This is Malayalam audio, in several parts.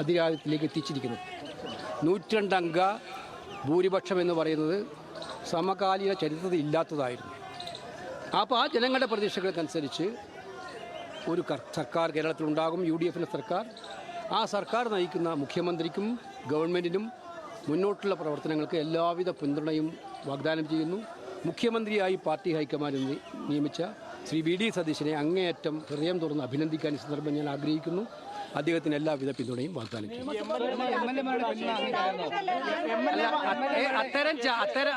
അധികാരത്തിലേക്ക് എത്തിച്ചിരിക്കുന്നത്. 102 അംഗ ഭൂരിപക്ഷം എന്ന് പറയുന്നത് സമകാലീന ചരിത്രത്തിൽ ഇല്ലാത്തതായിരുന്നു. അപ്പോൾ ആ ജനങ്ങളുടെ പ്രതീക്ഷകൾക്കനുസരിച്ച് ഒരു സർക്കാർ കേരളത്തിലുണ്ടാകും, UDFിൻ്റെ സർക്കാർ. ആ സർക്കാർ നയിക്കുന്ന മുഖ്യമന്ത്രിക്കും ഗവൺമെൻറ്റിനും മുന്നോട്ടുള്ള പ്രവർത്തനങ്ങൾക്ക് എല്ലാവിധ പിന്തുണയും വാഗ്ദാനം ചെയ്യുന്നു. മുഖ്യമന്ത്രിയായി പാർട്ടി ഹൈക്കമാൻഡ് നിയമിച്ച ശ്രീ VD സതീശനെ അങ്ങേയറ്റം ഹൃദയം തുറന്ന് അഭിനന്ദിക്കാൻ ഈ സന്ദർഭം ഞാൻ ആഗ്രഹിക്കുന്നു. അദ്ദേഹത്തിന് എല്ലാവിധ പിന്തുണയും വാഗ്ദാനം ചെയ്യുന്നു.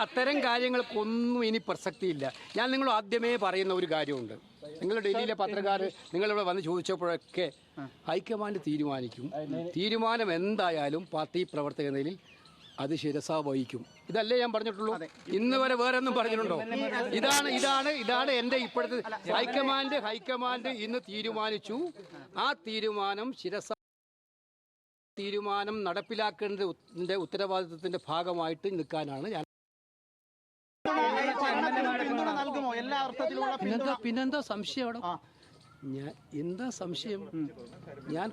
അത്തരം കാര്യങ്ങൾക്കൊന്നും ഇനി പ്രസക്തിയില്ല. ഞാൻ നിങ്ങൾ ആദ്യമേ പറയുന്ന ഒരു കാര്യമുണ്ട്. നിങ്ങൾ ഡൽഹിയിലെ പത്രക്കാർ നിങ്ങളിവിടെ വന്ന് ചോദിച്ചപ്പോഴൊക്കെ ഹൈക്കമാൻഡ് തീരുമാനിക്കും. തീരുമാനം എന്തായാലും പാർട്ടി പ്രവർത്തക നിലയിൽ അത് ശിരസാ വഹിക്കും. ഇതല്ലേ ഞാൻ പറഞ്ഞിട്ടുള്ളൂ. ഇന്ന് വരെ വേറെ ഒന്നും പറഞ്ഞിട്ടുണ്ടോ? ഇതാണ് എൻ്റെ ഇപ്പോഴത്തെ ഹൈക്കമാൻഡ് ഇന്ന് തീരുമാനിച്ചു. ആ തീരുമാനം നടപ്പിലാക്കേണ്ടതിൻ്റെ ഉത്തരവാദിത്വത്തിൻ്റെ ഭാഗമായിട്ട് നിൽക്കാനാണ് ഞാൻ. പിന്നെന്താ സംശയം അവിടെ? എന്താ സംശയം? ഞാൻ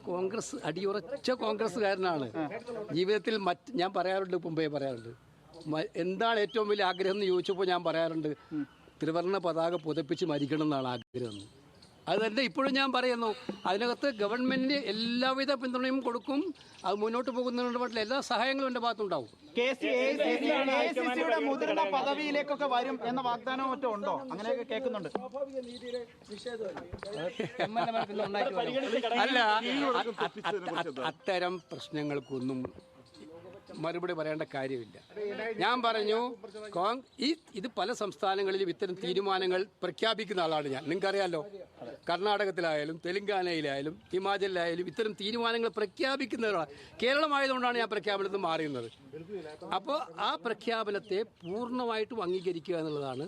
അടിയുറച്ച കോൺഗ്രസ്സുകാരനാണ്. ജീവിതത്തിൽ ഞാൻ പറയാറുണ്ട്, മുമ്പേ പറയാറുണ്ട്, എന്താണ് ഏറ്റവും വലിയ ആഗ്രഹം എന്ന് ചോദിച്ചപ്പോൾ ഞാൻ പറയാറുണ്ട്, ത്രിവർണ്ണ പതാക പുതപ്പിച്ച് മരിക്കണം എന്നാണ് ആഗ്രഹം. അത് തന്നെ ഇപ്പോഴും ഞാൻ പറയുന്നു. അതിനകത്ത് ഗവൺമെൻറ് എല്ലാവിധ പിന്തുണയും കൊടുക്കും. അത് മുന്നോട്ട് പോകുന്നതിനുള്ള എല്ലാ സഹായങ്ങളും എൻ്റെ ഭാഗത്തുണ്ടാവും. മുതിർന്ന പദവിയിലേക്കൊക്കെ വരും എന്ന വാഗ്ദാനവും മറ്റും ഉണ്ടോ? അങ്ങനെയൊക്കെ കേൾക്കുന്നുണ്ട്. അല്ല, അത്തരം പ്രശ്നങ്ങൾക്കൊന്നും മറുപടി പറയേണ്ട കാര്യമില്ല. ഞാൻ പറഞ്ഞു, ഇത് പല സംസ്ഥാനങ്ങളിലും ഇത്തരം തീരുമാനങ്ങൾ പ്രഖ്യാപിക്കുന്ന ആളാണ് ഞാൻ. നിങ്ങൾക്കറിയാമല്ലോ, കർണാടകത്തിലായാലും തെലങ്കാനയിലായാലും ഹിമാചലിലായാലും ഇത്തരം തീരുമാനങ്ങൾ പ്രഖ്യാപിക്കുന്നവരാണ്. കേരളമായതുകൊണ്ടാണ് ഞാൻ പ്രഖ്യാപനത്തിൽ മാറിയുന്നത്. അപ്പോൾ ആ പ്രഖ്യാപനത്തെ പൂർണ്ണമായിട്ടും അംഗീകരിക്കുക എന്നുള്ളതാണ്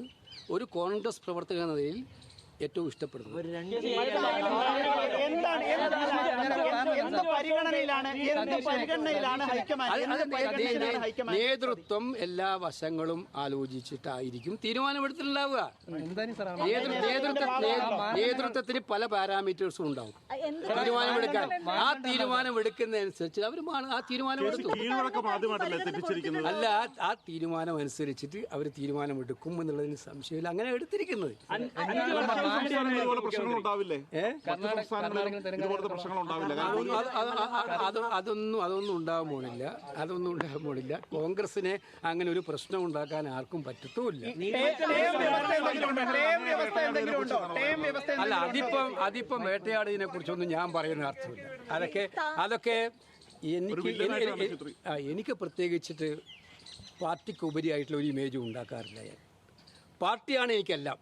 ഒരു കോൺഗ്രസ് പ്രവർത്തക എന്ന നിലയിൽ ഏറ്റവും ഇഷ്ടപ്പെടുന്നത്. നേതൃത്വം എല്ലാ വശങ്ങളും ആലോചിച്ചിട്ടായിരിക്കും തീരുമാനമെടുത്തിട്ടുണ്ടാവുക. നേതൃത്വത്തിന് പല പാരാമീറ്റേഴ്സും ഉണ്ടാവും തീരുമാനമെടുക്കാൻ. ആ തീരുമാനമെടുക്കുന്നതനുസരിച്ച് അവർ ആ തീരുമാനമെടുത്തു. അല്ല, ആ തീരുമാനം അനുസരിച്ചിട്ട് അവർ തീരുമാനമെടുക്കും എന്നുള്ളതിന് സംശയമില്ല. അങ്ങനെ എടുത്തിരിക്കുന്നത്. അതൊന്നും ഉണ്ടാകാൻ പോണില്ല. കോൺഗ്രസിനെ അങ്ങനെ ഒരു പ്രശ്നം ഉണ്ടാക്കാൻ ആർക്കും പറ്റത്തുമില്ല. അല്ല, അതിപ്പം വേട്ടയാടിനെ കുറിച്ചൊന്നും ഞാൻ പറയുന്ന അർത്ഥമില്ല. അതൊക്കെ എനിക്ക് പ്രത്യേകിച്ചിട്ട് പാർട്ടിക്ക് ഉപരിയായിട്ടുള്ള ഒരു ഇമേജ് ഉണ്ടാക്കാറില്ല ഞാൻ. പാർട്ടിയാണ് എനിക്കെല്ലാം.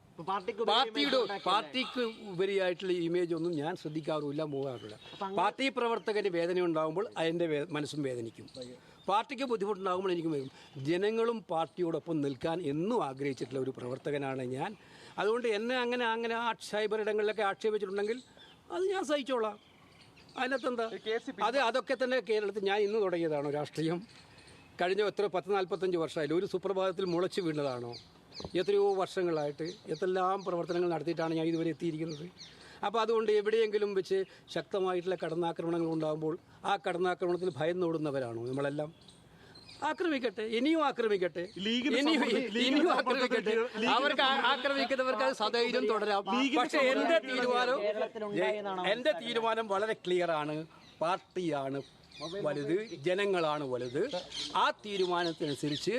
പാർട്ടിക്ക് ഉപരിയായിട്ടുള്ള ഇമേജ് ഒന്നും ഞാൻ ശ്രദ്ധിക്കാറുമില്ല, പോകാറില്ല. പാർട്ടി പ്രവർത്തകന് വേദന ഉണ്ടാകുമ്പോൾ അതിൻ്റെ മനസ്സും വേദനിക്കും. പാർട്ടിക്ക് ബുദ്ധിമുട്ടുണ്ടാകുമ്പോൾ എനിക്കും വരും. ജനങ്ങളും പാർട്ടിയോടൊപ്പം നിൽക്കാൻ എന്നും ആഗ്രഹിച്ചിട്ടുള്ള ഒരു പ്രവർത്തകനാണ് ഞാൻ. അതുകൊണ്ട് എന്നെ അങ്ങനെ സൈബറിടങ്ങളിലൊക്കെ ആക്ഷേപിച്ചിട്ടുണ്ടെങ്കിൽ അത് ഞാൻ സഹിച്ചോളാം. അതിനകത്തെന്താ? അതൊക്കെ തന്നെ കേരളത്തിൽ ഞാൻ ഇന്ന് തുടങ്ങിയതാണോ രാഷ്ട്രീയം? കഴിഞ്ഞ 10-45 വർഷമായാലും ഒരു സുപ്രഭാതത്തിൽ മുളച്ചു വീണതാണോ? എത്രയോ വർഷങ്ങളായിട്ട് എന്തെല്ലാം പ്രവർത്തനങ്ങൾ നടത്തിയിട്ടാണ് ഞാൻ ഇതുവരെ എത്തിയിരിക്കുന്നത്. അപ്പോൾ അതുകൊണ്ട് എവിടെയെങ്കിലും വെച്ച് ശക്തമായിട്ടുള്ള കടന്നാക്രമണങ്ങൾ ഉണ്ടാകുമ്പോൾ ആ കടന്നാക്രമണത്തിൽ ഭയന്നോടുന്നവരാണോ നമ്മളെല്ലാം? ആക്രമിക്കട്ടെ, ഇനിയും ആക്രമിക്കട്ടെ. അവർക്ക് ആക്രമിക്കുന്നവർക്ക് അത് സധൈര്യം തുടരാം. പക്ഷെ എൻ്റെ തീരുമാനം വളരെ ക്ലിയറാണ്. പാർട്ടിയാണ് വലുത്, ജനങ്ങളാണ് വലുത്. ആ തീരുമാനത്തിനനുസരിച്ച്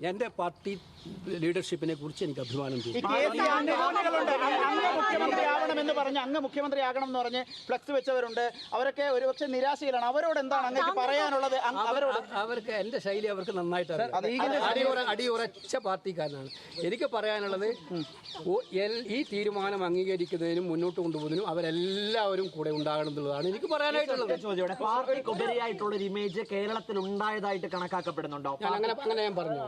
എൻ്റെ പാർട്ടി ലീഡർഷിപ്പിനെ കുറിച്ച് എനിക്ക് അഭിമാനം തോന്നുന്നു. മുഖ്യമന്ത്രിയാകണമെന്ന് പറഞ്ഞ് അങ്ങ് മുഖ്യമന്ത്രിയാകണം എന്ന് പറഞ്ഞ് ഫ്ലക്സ് വെച്ചവരുണ്ട്. അവരൊക്കെ ഒരുപക്ഷെ നിരാശയിലാണ്. അവരോട് എന്താണ് അങ്ങേക്ക് പറയാനുള്ളത്? അവർക്ക് എൻ്റെ ശൈലി അവർക്ക് നന്നായിട്ട് അടിയുറച്ച പാർട്ടിക്കാരനാണ്. എനിക്ക് പറയാനുള്ളത്, ഈ തീരുമാനം അംഗീകരിക്കുന്നതിനും മുന്നോട്ട് കൊണ്ടുപോകുന്നതിനും അവരെല്ലാവരും കൂടെ ഉണ്ടാകണം എന്നുള്ളതാണ് എനിക്ക് പറയാനായിട്ടുള്ളത്. ഉപരിയായിട്ടുള്ള ഒരു ഇമേജ് കേരളത്തിൽ ഉണ്ടായതായിട്ട് കണക്കാക്കപ്പെടുന്നുണ്ടോ? അങ്ങനെ ഞാൻ പറഞ്ഞു.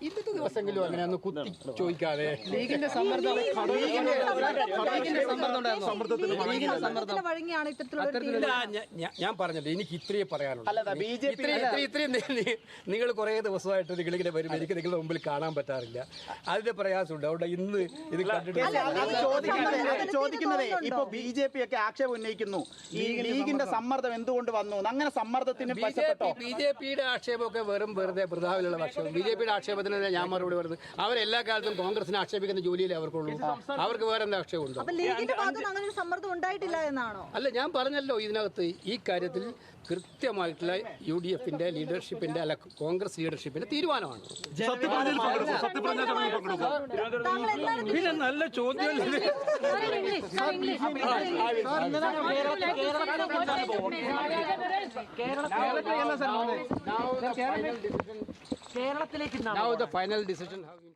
ഇന്നത്തെ ദിവസങ്ങളിലും അങ്ങനെ ഒന്ന് കുത്തി ചോദിക്കാതെ ലീഗിന്റെ സമ്മർദ്ദം വഴങ്ങിയാണ് ഇത്തരത്തിലുള്ള ഇല്ല, ഞാൻ പറഞ്ഞല്ലോ എനിക്ക് ഇത്രയേ പറയാനുള്ളൂ. അല്ല ബി ജെ പി ഇത്രയും നിങ്ങൾ കുറേ ദിവസമായിട്ട് നിങ്ങളിങ്ങനെ വരുമ്പോൾ എനിക്ക് നിങ്ങളുടെ മുമ്പിൽ കാണാൻ പറ്റാറില്ല. അതിന്റെ പ്രയാസമുണ്ട്. അവിടെ ഇന്ന് ഇത് കണ്ടിട്ട് ചോദിക്കുന്നതേ ഇപ്പൊ ബി ജെ പി ഒക്കെ ആക്ഷേപം ഉന്നയിക്കുന്നു ഈ ലീഗിന്റെ സമ്മർദ്ദം എന്തുകൊണ്ട് വന്നു അങ്ങനെ സമ്മർദ്ദത്തിന് പറ്റപ്പെട്ടോ ബി ജെ പിയുടെ ആക്ഷേപമൊക്കെ വെറുതെ വൃഥാവിലുള്ള ആക്ഷേപം. ബി ജെ പിയുടെ ആക്ഷേപത്തിന് ഞാൻ മറുപടി പറയുന്നത് അവരെല്ലാ കാലത്തും കോൺഗ്രസിനെ ആക്ഷേപിക്കുന്ന ജോലിയിലേ അവർക്കുള്ളൂ. അവർക്ക് വേറെ എന്താ ആക്ഷേപമുണ്ടോ? അപ്പൊ ലീഗിന്റെ ഭാഗത്ത് അങ്ങനെ ഒരു സമ്മർദ്ദം ഉണ്ടായിട്ടില്ല എന്നാണോ? അല്ല, ഞാൻ പറഞ്ഞല്ലോ ഇതിനകത്ത് ഈ കാര്യത്തിൽ കൃത്യമായിട്ടുള്ള UDFന്റെ ലീഡർഷിപ്പിന്റെ അല്ല കോൺഗ്രസ് ലീഡർഷിപ്പിന്റെ തീരുമാനമാണ്. പിന്നെ നല്ല ചോദ്യം കേരളത്തിലേക്ക് Now the final decision have been